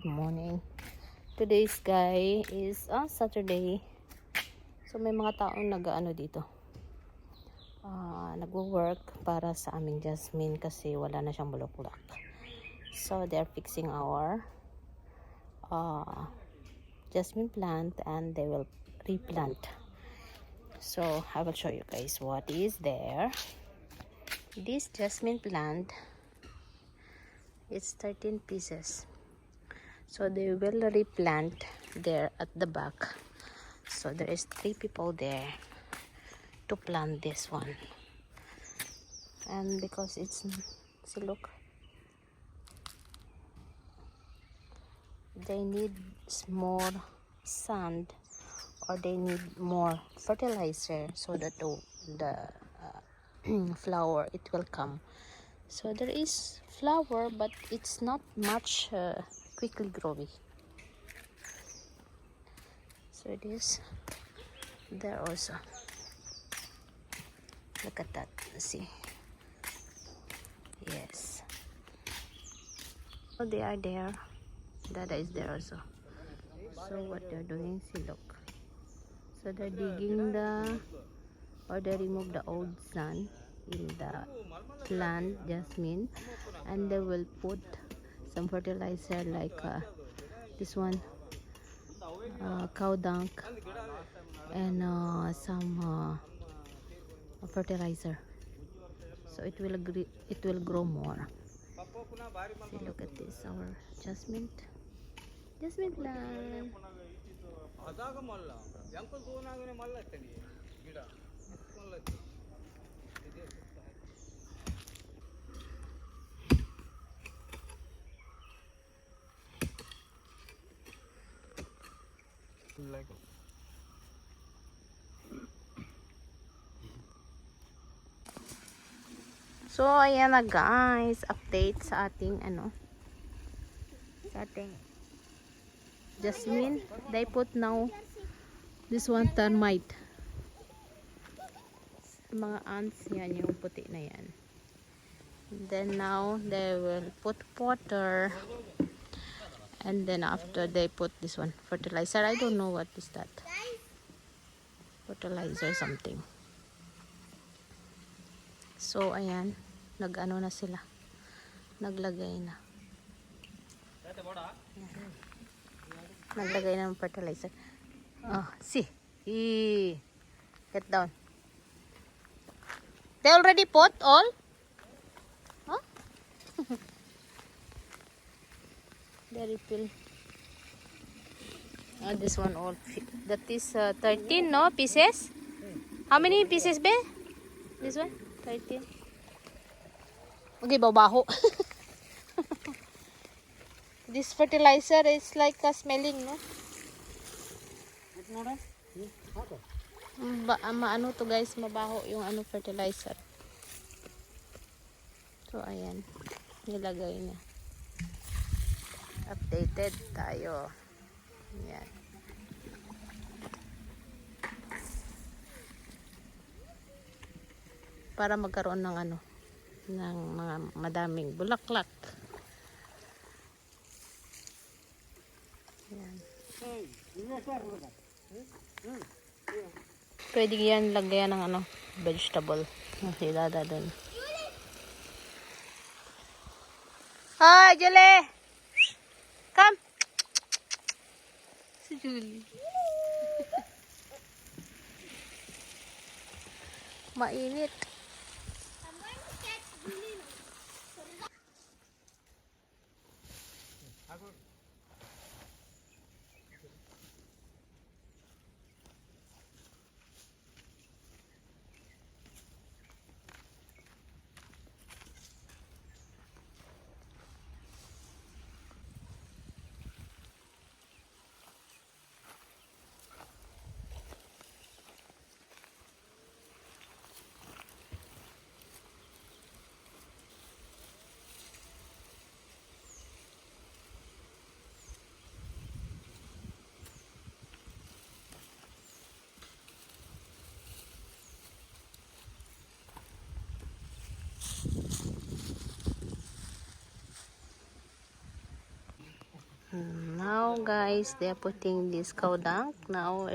Good morning. Today's guy is Saturday. So may mga taong nag-ano dito. Nagwo-work para sa aming jasmine kasi wala na siyang bulaklak. So they are fixing our jasmine plant and they will replant. So I will show you guys what is there. This jasmine plant is 13 pieces. So they will replant there at the back. So there is 3 people there to plant this one. And because it's, see, look, they need more sand or they need more fertilizer so that the flower it will come. So there is flower, but it's not much quickly growing. So it is there also. Look at that. See. Yes. So they are there. Dada is there also. So what they're doing, see, look. So they're digging or they remove the old sand in the plant jasmine, and they will put some fertilizer like this one, cow dung, and some fertilizer, so it will grow more. See, look at this, our jasmine plant. So ayan na guys, update sa ating sa ating jasmine. They put now this one termite. Mga ants yan, yung puti na yan. Then now they will put water, and then after they put this one fertilizer. I don't know what is that, fertilizer something. So ayan, nag-ano na sila, naglagay na ng fertilizer. See, get down. They already put all? Huh? They refill. This one all. That is 13, no, pieces? How many pieces, be? This one? 13. Okay, babaho. This fertilizer is like smelling, no? Ano to guys, mabaho yung fertilizer. So ayan, nilagay na. Updated tayo. Ayan. Para magkaroon ng ng mga madaming bulaklak. Ayan. Pwede yan lagyan ng vegetable. Kasi dada dun. Hi, Julie! Come! Si Julie. Mainit. now guys, they are putting this cow dung now.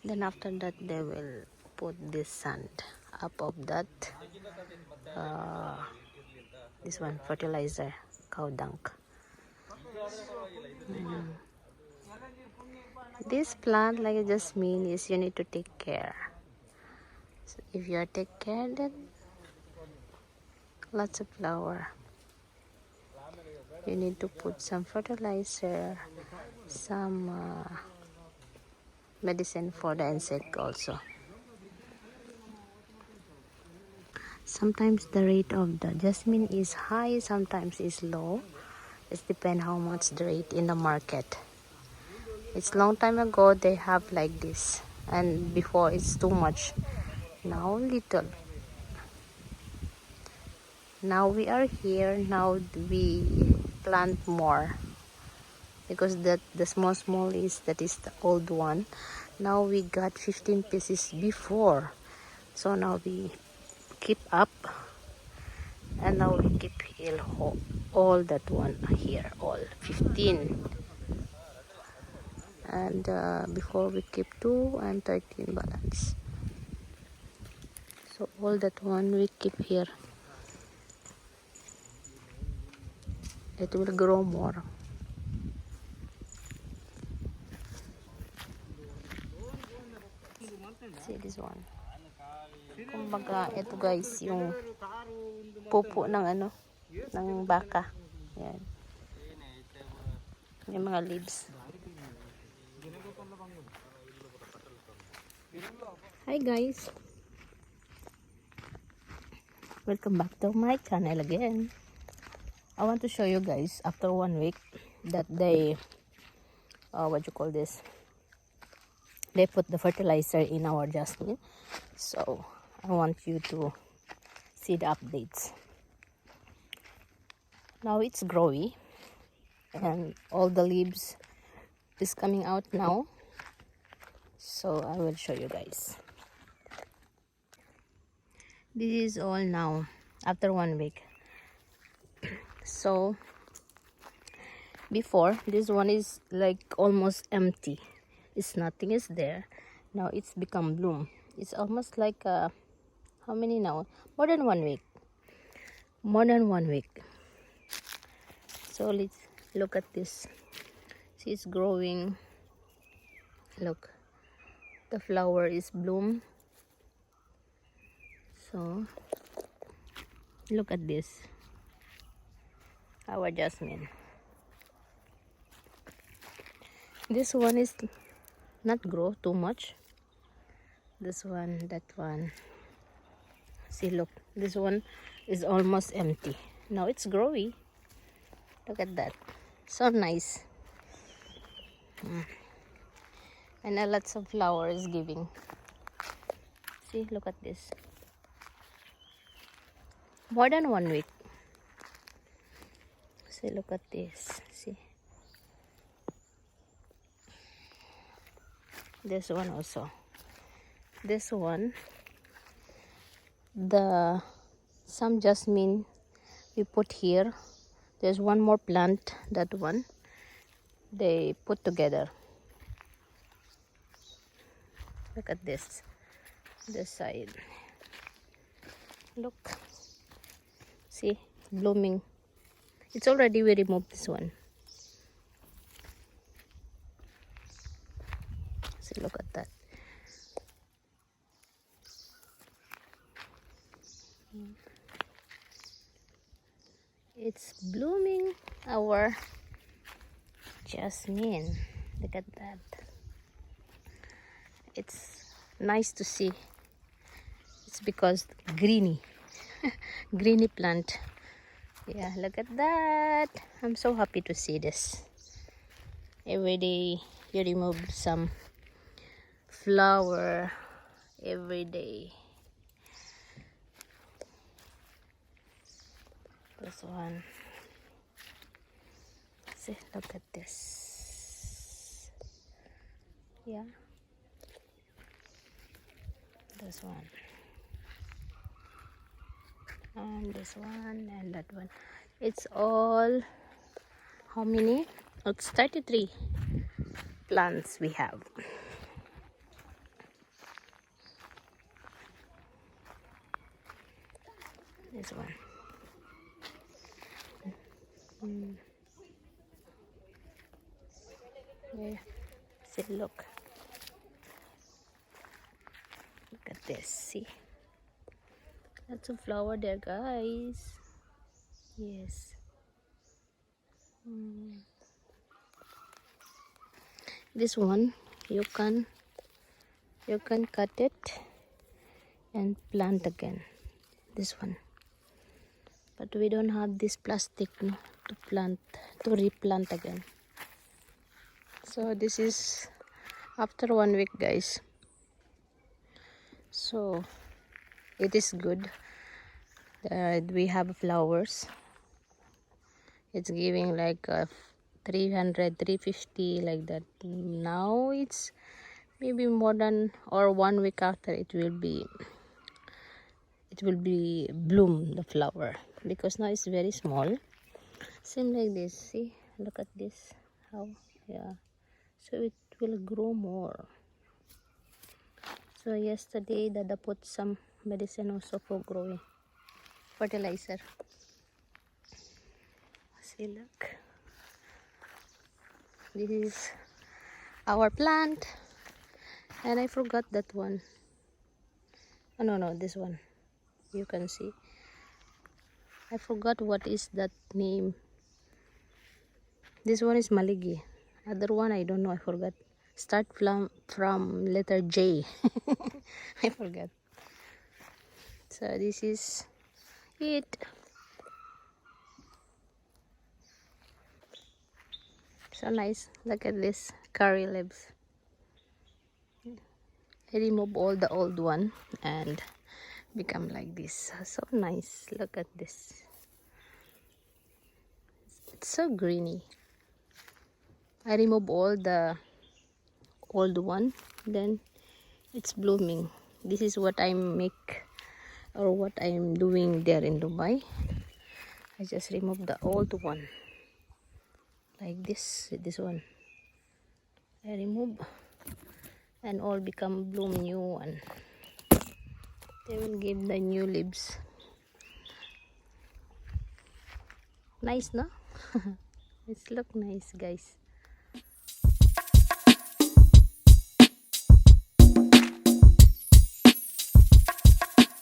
Then after that they will put this sand up of that uh, this one fertilizer, cow dung. This plant, like I just mean, is you need to take care. So if you take care, then lots of flower. You need to put some fertilizer, some medicine for the insect also. Sometimes the rate of the jasmine is high, sometimes is low. It depends how much the rate in the market. It's long time ago they have like this, and before it's too much. Now little. Now we are here. Now we plant more because that the small is that is the old one. Now we got 15 pieces before, so now we keep up, and now we keep here all that one here, all 15. And before we keep 2 and 13 balance, so all that one we keep here. It will grow more. See this one. Kumbaga ito guys yung pupo ng ano, ng baka. Yan, yung mga leaves. Hi guys, welcome back to my channel again. I want to show you guys after 1 week that they what you call this, they put the fertilizer in our jasmine. So I want you to see the updates. Now it's growy and all the leaves is coming out now, so I will show you guys. This is all now after 1 week. So before, this one is like almost empty, it's nothing is there. Now it's become bloom. It's almost like how many now, more than 1 week, more than 1 week. So let's look at this. See, it's growing. Look, the flower is bloom. So look at this, our jasmine. This one is not grow too much. This one, that one. See, look, this one is almost empty. Now it's growy. Look at that, so nice. And lots of flowers giving. See, look at this. More than 1 week. See, look at this. See, this one also. This one, the some jasmine we put here. There's one more plant, that one they put together. Look at this side. Look, see, blooming. It's already, we removed this one. See, look at that. It's blooming, our jasmine. Look at that. It's nice to see. It's because greeny greeny plant. Yeah, look at that. I'm so happy to see this. Every day you remove some flower, every day. This one. See, look at this. Yeah. This one. And this one and that one. It's all how many? It's 33 plants we have. This one. Yeah. See, look at this. See, lots of flower there, guys. Yes. This one you can cut it and plant again. This one, but we don't have this plastic, no, to replant again. So this is after 1 week, guys. So it is good that we have flowers. It's giving like 300, 350 like that. Now it's maybe more than, or 1 week after it will be bloom the flower, because now it's very small. Same like this. See, look at this, how, yeah, so it will grow more. So yesterday Dada put some medicine also for growing, fertilizer. See, look, this is our plant. And I forgot that one. Oh, no, this one. You can see. I forgot what is that name. This one is maligi. Other one I don't know. I forgot. Start from letter J. I forgot. So this is it. So nice. Look at this curry leaves. I remove all the old one and become like this. So nice. Look at this. It's so greeny. I remove all the old one, then it's blooming. This is what I make, or what I am doing there in Dubai. I just remove the old one like this one I remove, and all become bloom new one. They will give the new leaves. Nice, no? It's look nice, guys.